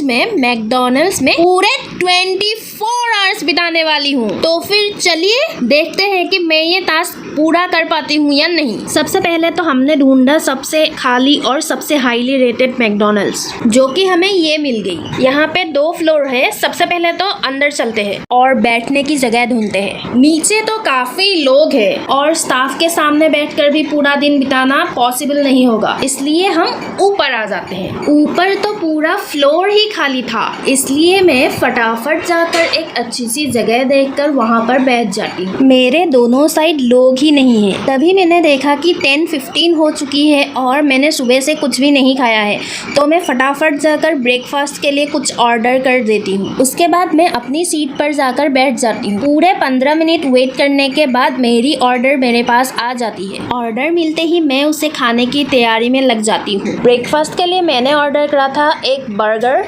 मैं मैकडॉनल्ड्स में पूरे 24 आवर्स बिताने वाली हूँ। तो फिर चलिए देखते हैं कि मैं ये टास्क पूरा कर पाती हूँ या नहीं। सबसे पहले तो हमने ढूंढा सबसे खाली और सबसे हाईली रेटेड मैकडॉनल्ड्स, जो कि हमें ये मिल गई। यहाँ पे 2 फ्लोर है। सबसे पहले तो अंदर चलते हैं और बैठने की जगह ढूंढते हैं। नीचे तो काफी लोग हैं और स्टाफ के सामने बैठकर भी पूरा दिन बिताना पॉसिबल नहीं होगा, इसलिए हम ऊपर आ जाते हैं। ऊपर तो पूरा फ्लोर ही खाली था, इसलिए मैं फटाफट जाकर एक अच्छी सी जगह देखकर वहाँ पर बैठ जाती हूँ। मेरे दोनों साइड लोग ही नहीं है। तभी मैंने देखा कि 10:15 हो चुकी है और मैंने सुबह से कुछ भी नहीं खाया है, तो मैं फटाफट जाकर ब्रेकफास्ट के लिए कुछ ऑर्डर कर देती हूँ। उसके बाद मैं अपनी सीट पर जाकर बैठ जाती हूँ। पूरे 15 मिनट वेट करने के बाद मेरी ऑर्डर मेरे पास आ जाती है। ऑर्डर मिलते ही मैं उसे खाने की तैयारी में लग जाती हूँ। ब्रेकफास्ट के लिए मैंने ऑर्डर करा था एक बर्गर,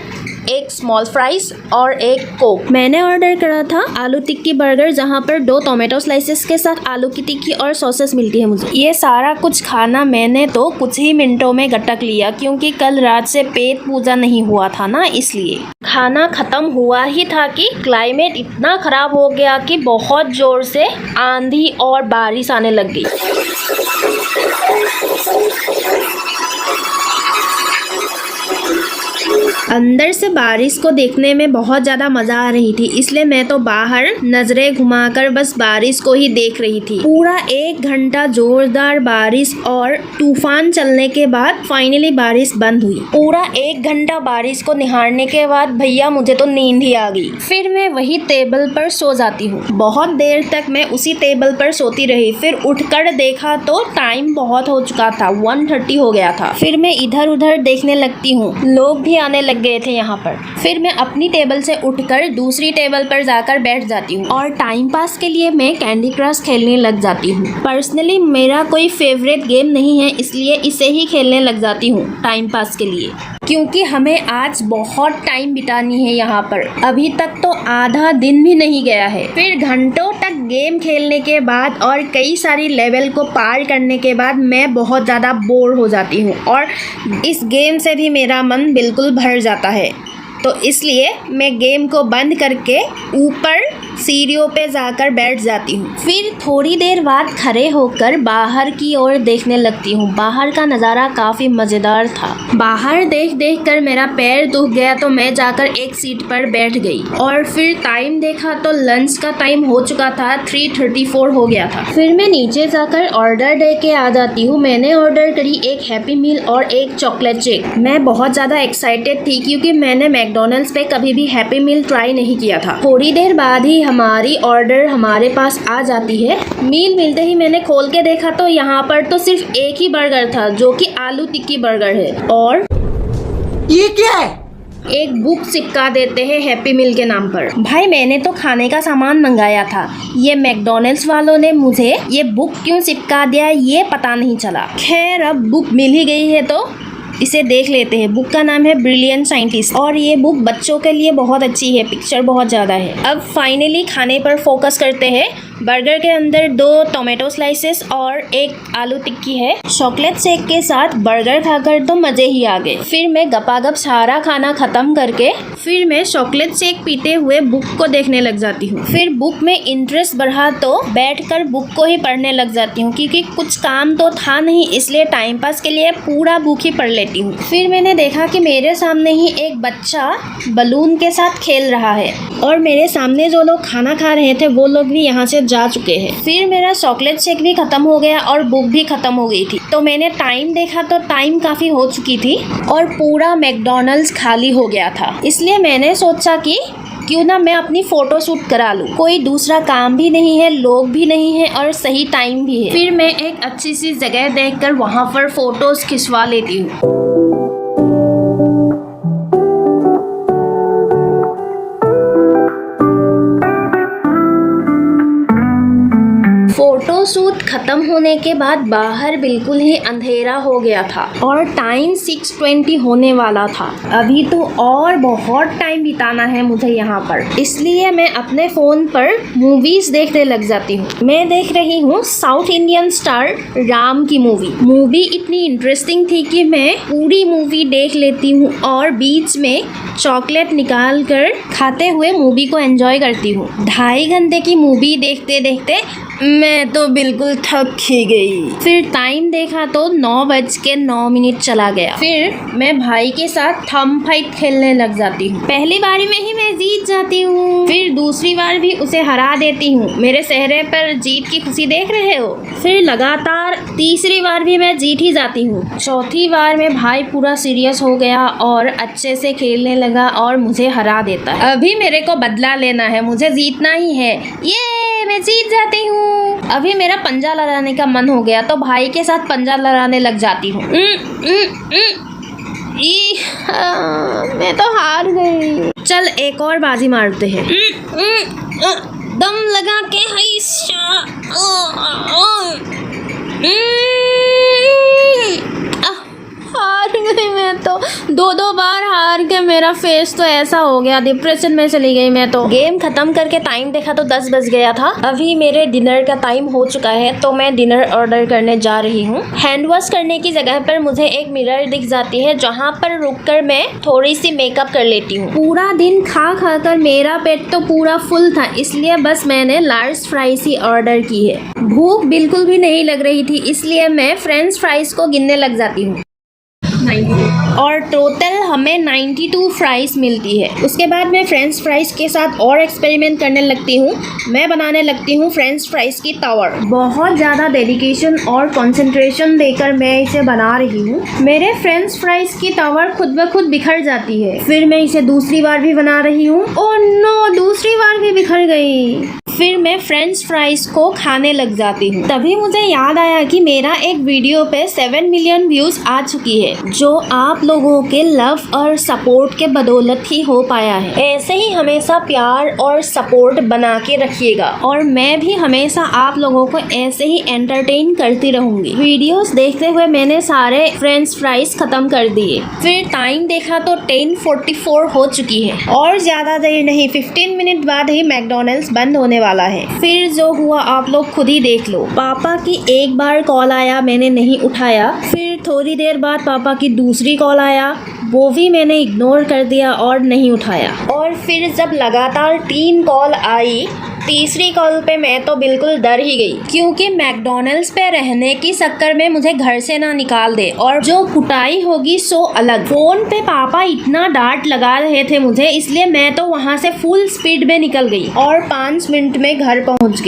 एक स्मॉल फ्राइज और एक कोक। मैंने ऑर्डर करा था आलू टिक्की बर्गर, जहाँ पर 2 टोमेटो स्लाइसेस के साथ आलू की टिक्की और सॉसेस मिलती है मुझे। ये सारा कुछ खाना मैंने तो कुछ ही मिनटों में गटक लिया, क्योंकि कल रात से पेट पूजा नहीं हुआ था ना, इसलिए। खाना खत्म हुआ ही था कि क्लाइमेट इतना खराब हो गया कि बहुत जोर से आंधी और बारिश आने लग गई। अंदर से बारिश को देखने में बहुत ज़्यादा मज़ा आ रही थी, इसलिए मैं तो बाहर नज़रें घुमाकर बस बारिश को ही देख रही थी। पूरा 1 घंटा जोरदार बारिश और तूफान चलने के बाद फाइनली बारिश बंद हुई। पूरा 1 घंटा बारिश को निहारने के बाद भैया मुझे तो नींद ही आ गई। फिर मैं वही टेबल पर सो जाती हूँ। बहुत देर तक मैं उसी टेबल पर सोती रही। फिर उठकर देखा तो टाइम बहुत हो चुका था, 1:30 हो गया था। फिर मैं इधर उधर देखने लगती हूँ, लोग भी आने लग गए थे यहाँ पर। फिर मैं अपनी टेबल से उठकर दूसरी टेबल पर जाकर बैठ जाती हूँ और टाइम पास के लिए मैं कैंडी क्रश खेलने लग जाती हूँ। पर्सनली मेरा कोई फेवरेट गेम नहीं है, इसलिए इसे ही खेलने लग जाती हूँ टाइम पास के लिए, क्योंकि हमें आज बहुत टाइम बितानी है यहाँ पर। अभी तक तो आधा दिन भी नहीं गया है। फिर घंटों तक गेम खेलने के बाद और कई सारी लेवल को पार करने के बाद मैं बहुत ज़्यादा बोर हो जाती हूँ और इस गेम से भी मेरा मन बिल्कुल भर जाता है। तो इसलिए मैं गेम को बंद करके ऊपर सीढ़ियों पे जाकर बैठ जाती हूँ। फिर थोड़ी देर बाद खड़े होकर बाहर की ओर देखने लगती हूँ। बाहर का नज़ारा काफ़ी मज़ेदार था। बाहर देख देख कर मेरा पैर दुख गया, तो मैं जाकर एक सीट पर बैठ गई और फिर टाइम देखा तो लंच का टाइम हो चुका था, 3:34 हो गया था। फिर मैं नीचे जाकर ऑर्डर दे के आ जाती हूँ। मैंने ऑर्डर करी एक हैप्पी मील और एक चॉकलेट शेक। मैं बहुत ज़्यादा एक्साइटेड थी, क्योंकि मैंने मैकडॉनल्ड्स पे कभी भी हैप्पी मील ट्राई नहीं किया था। थोड़ी देर बाद ही हमारी ऑर्डर हमारे पास आ जाती है। मील मिलते ही मैंने खोल के देखा तो यहाँ पर तो सिर्फ एक ही बर्गर था, जो कि आलू टिक्की बर्गर है। और ये क्या है? एक बुक चिपका देते हैं हैप्पी मील के नाम पर। भाई मैंने तो खाने का सामान मंगाया था, ये मैकडॉनल्ड्स वालों ने मुझे ये बुक क्यों चिपका दिया ये पता नहीं चला। खैर अब बुक मिल ही गई है तो इसे देख लेते हैं। बुक का नाम है ब्रिलियंट साइंटिस्ट और ये बुक बच्चों के लिए बहुत अच्छी है, पिक्चर बहुत ज़्यादा है। अब फाइनली खाने पर फोकस करते हैं। बर्गर के अंदर 2 टोमेटो स्लाइसेस और एक आलू टिक्की है। चॉकलेट शेक के साथ बर्गर खाकर तो मज़े ही आ गए। फिर मैं गपागप सारा खाना ख़त्म करके फिर मैं चॉकलेट शेक पीते हुए बुक को देखने लग जाती हूँ। फिर बुक में इंटरेस्ट बढ़ा तो बैठकर बुक को ही पढ़ने लग जाती हूँ, क्योंकि कुछ काम तो था नहीं, इसलिए टाइम पास के लिए पूरा बुक ही पढ़ लेती हूँ। फिर मैंने देखा कि मेरे सामने ही एक बच्चा बलून के साथ खेल रहा है और मेरे सामने जो लोग खाना खा रहे थे वो लोग भी यहाँ से जा चुके हैं। फिर मेरा चॉकलेट शेक भी खत्म हो गया और बुक भी खत्म हो गई थी। तो मैंने टाइम देखा तो टाइम काफ़ी हो चुकी थी और पूरा मैकडॉनल्ड्स खाली हो गया था। इसलिए मैंने सोचा कि क्यों ना मैं अपनी फ़ोटो शूट करा लूँ। कोई दूसरा काम भी नहीं है, लोग भी नहीं है और सही टाइम भी है। फिर मैं एक अच्छी सी जगह देखकर वहाँ पर फ़ोटोज़ खिंचवा लेती हूँ। फोटो शूट खत्म होने के बाद बाहर बिल्कुल ही अंधेरा हो गया था और टाइम 6:20 होने वाला था। अभी तो और बहुत टाइम बिताना है मुझे यहाँ पर, इसलिए मैं अपने फोन पर मूवीज देखने लग जाती हूँ। मैं देख रही हूँ साउथ इंडियन स्टार राम की मूवी इतनी इंटरेस्टिंग थी कि मैं पूरी मूवी देख लेती हूँ और बीच में चॉकलेट निकाल कर खाते हुए मूवी को एंजॉय करती हूँ। 2.5 घंटे की मूवी देखते देखते मैं तो बिल्कुल थक ही गई। फिर टाइम देखा तो 9:09 चला गया। फिर मैं भाई के साथ थंब फाइट खेलने लग जाती हूँ। पहली बारी में ही मैं जीत जाती हूँ, फिर दूसरी बार भी उसे हरा देती हूँ। मेरे चेहरे पर जीत की खुशी देख रहे हो। फिर लगातार तीसरी बार भी मैं जीत ही जाती हूँ। चौथी बार में भाई पूरा सीरियस हो गया और अच्छे से खेलने लगा और मुझे हरा देता है। अभी मेरे को बदला लेना है, मुझे जीतना ही है। ये मैं जीत जाती हूँ। अभी मेरा पंजा लड़ाने का मन हो गया तो भाई के साथ पंजा लड़ाने लग जाती हूँ। मैं तो हार गई। चल एक और बाजी मारते हैं। दम लगा के हार गई मैं तो। 2 बार हार के मेरा फेस तो ऐसा हो गया, डिप्रेशन में चली गई मैं तो। गेम खत्म करके टाइम देखा तो 10 बज गया था। अभी मेरे डिनर का टाइम हो चुका है तो मैं डिनर ऑर्डर करने जा रही हूँ। हैंड वॉश करने की जगह पर मुझे एक मिरर दिख जाती है जहाँ पर रुककर मैं थोड़ी सी मेकअप कर लेती हूँ। पूरा दिन खा खा कर मेरा पेट तो पूरा फुल था, इसलिए बस मैंने लार्ज फ्राइज ही ऑर्डर की है। भूख बिल्कुल भी नहीं लग रही थी, इसलिए मैं फ्रेंच फ्राइज को गिनने लग जाती हूँ। 92 और टोटल हमें 92 फ्राइज मिलती है। उसके बाद मैं फ्रेंच फ्राइज के साथ और एक्सपेरिमेंट करने लगती हूँ। मैं बनाने लगती हूँ फ्रेंच फ्राइज की टावर। बहुत ज़्यादा डेडिकेशन और कंसंट्रेशन देकर मैं इसे बना रही हूँ। मेरे फ्रेंच फ्राइज की टावर खुद ब खुद बिखर जाती है। फिर मैं इसे दूसरी बार भी बना रही हूँ। ओह नो, दूसरी बार भी बिखर गई। फिर मैं फ्रेंच फ्राइज को खाने लग जाती हूँ। तभी मुझे याद आया कि मेरा एक वीडियो पे 7 मिलियन व्यूज आ चुकी है, जो आप लोगों के लव और सपोर्ट के बदौलत ही हो पाया है। ऐसे ही हमेशा प्यार और सपोर्ट बना के रखिएगा और मैं भी हमेशा आप लोगों को ऐसे ही एंटरटेन करती रहूंगी। वीडियोस देखते हुए मैंने सारे फ्रेंच फ्राइज खत्म कर दिए। फिर टाइम देखा तो 10:44 हो चुकी है और ज्यादा देर नहीं, 15 मिनट बाद ही मैकडॉनल्ड्स बंद होने वाला है। फिर जो हुआ आप लोग खुद ही देख लो। पापा की एक बार कॉल आया, मैंने नहीं उठाया। फिर थोड़ी देर बाद पापा की दूसरी कॉल आया, वो भी मैंने इग्नोर कर दिया और नहीं उठाया। और फिर जब लगातार 3 कॉल आई, तीसरी कॉल पे मैं तो बिल्कुल डर ही गई, क्योंकि मैकडॉनल्ड्स पे रहने की चक्कर में मुझे घर से ना निकाल दे और जो कुटाई होगी सो अलग। फोन पे पापा इतना डांट लगा रहे थे मुझे, इसलिए मैं तो वहाँ से फुल स्पीड में निकल गई और 5 मिनट में घर पहुँच गई।